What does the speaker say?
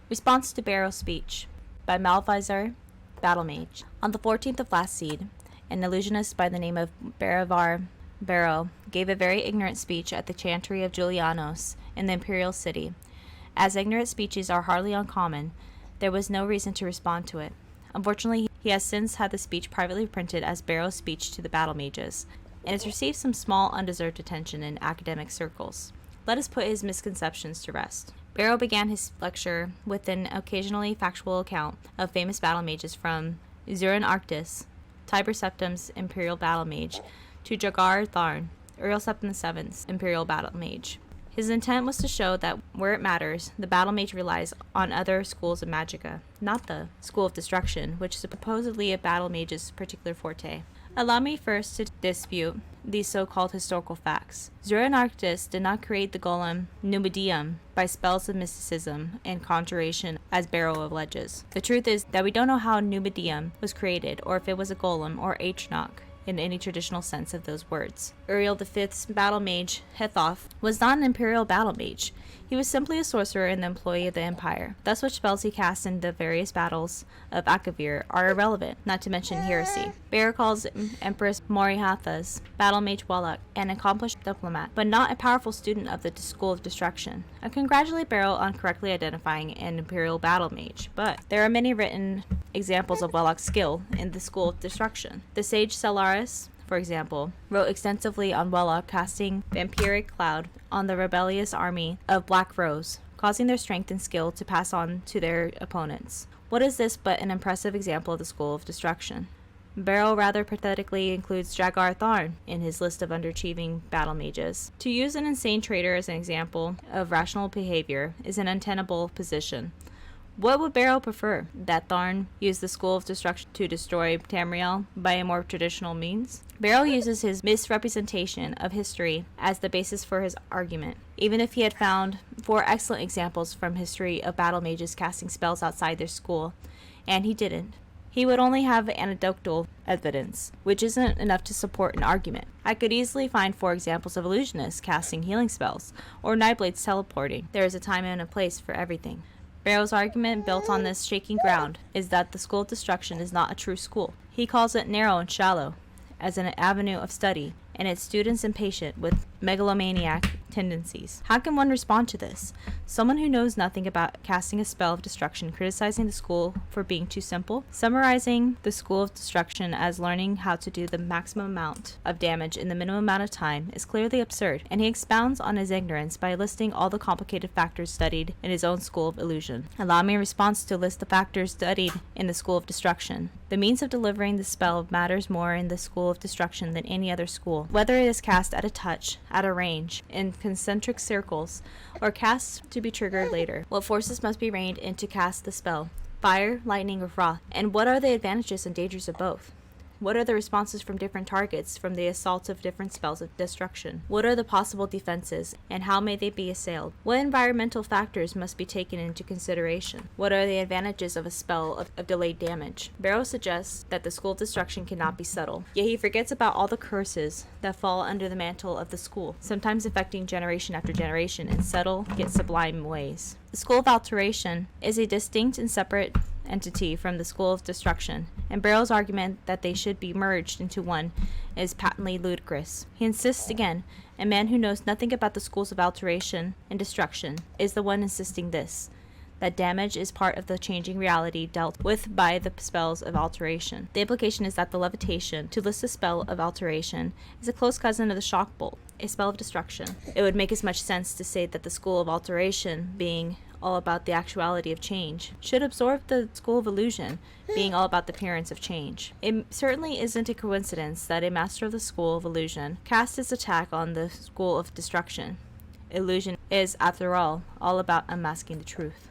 Response to Bero's speech by Malvisor, Battle Mage. On the 14th of last seed, an illusionist by the name of Bero gave a very ignorant speech at the chantry of Julianos in the imperial city. As ignorant speeches are hardly uncommon, there was no reason to respond to it. Unfortunately, he has since had the speech privately printed as Bero's speech to the battle mages, and has received some small undeserved attention in academic circles. Let us put his misconceptions to rest. Bero began his lecture with an occasionally factual account of famous battle mages from Zurin Arctis, Tiber Septim's imperial battle mage, to Jagar Tharn, Uriel Septim VII's imperial battle mage. His intent was to show that where it matters, the battle mage relies on other schools of magicka, not the school of destruction, which is supposedly a battle mage's particular forte. Allow me first to dispute these so-called historical facts. Zurin Arctis did not create the golem Numidium by spells of mysticism and conjuration, as Bero alleges. The truth is that we don't know how Numidium was created, or if it was a golem or Atronach in any traditional sense of those words. Uriel V's battle mage, Hethoth, was not an imperial battle mage. He was simply a sorcerer in the employ of the Empire. Thus which spells he cast in the various battles of Akavir are irrelevant, not to mention heresy. Bero calls Empress Morihatha's battle mage Wallach an accomplished diplomat, but not a powerful student of the school of destruction. I congratulate Bero on correctly identifying an imperial battle mage, but there are many written examples of Wallach's skill in the school of destruction. The sage Celaris, for example, wrote extensively on Wallach casting vampiric cloud on the rebellious army of Black Rose, causing their strength and skill to pass on to their opponents. What is this but an impressive example of the school of destruction? Bero rather pathetically includes Jagar Tharn in his list of underachieving battle mages. To use an insane traitor as an example of rational behavior is an untenable position. What would Bero prefer? That Tharn use the school of destruction to destroy Tamriel by a more traditional means? Bero uses his misrepresentation of history as the basis for his argument, even if he had found 4 excellent examples from history of battle mages casting spells outside their school, and he didn't. He would only have anecdotal evidence, which isn't enough to support an argument. I could easily find 4 examples of illusionists casting healing spells, or Nightblades teleporting. There is a time and a place for everything. Bero's argument, built on this shaky ground, is that the school of destruction is not a true school. He calls it narrow and shallow, as an avenue of study, and its students impatient with megalomaniac tendencies. How can one respond to this? Someone who knows nothing about casting a spell of destruction criticizing the school for being too simple? Summarizing the school of destruction as learning how to do the maximum amount of damage in the minimum amount of time is clearly absurd, and he expounds on his ignorance by listing all the complicated factors studied in his own school of illusion. Allow me in response to list the factors studied in the school of destruction. The means of delivering the spell matters more in the school of destruction than any other school. Whether it is cast at a touch, at a range, in concentric circles, or cast to be triggered later. What forces must be reined in to cast the spell? Fire, lightning, or frost? And what are the advantages and dangers of both? What are the responses from different targets from the assault of different spells of destruction? What are the possible defenses, and how may they be assailed? What environmental factors must be taken into consideration? What are the advantages of a spell of delayed damage? Bero suggests that the school of destruction cannot be subtle, yet he forgets about all the curses that fall under the mantle of the school, sometimes affecting generation after generation in subtle yet sublime ways. The school of alteration is a distinct and separate entity from the school of destruction, and Bero's argument that they should be merged into one is patently ludicrous. He insists again, a man who knows nothing about the schools of alteration and destruction is the one insisting this, that damage is part of the changing reality dealt with by the spells of alteration. The implication is that the levitation, to list a spell of alteration, is a close cousin of the shock bolt, a spell of destruction. It would make as much sense to say that the school of alteration, being all about the actuality of change, should absorb the school of illusion, being all about the appearance of change. It certainly isn't a coincidence that a master of the school of illusion cast his attack on the school of destruction. Illusion is, after all about unmasking the truth.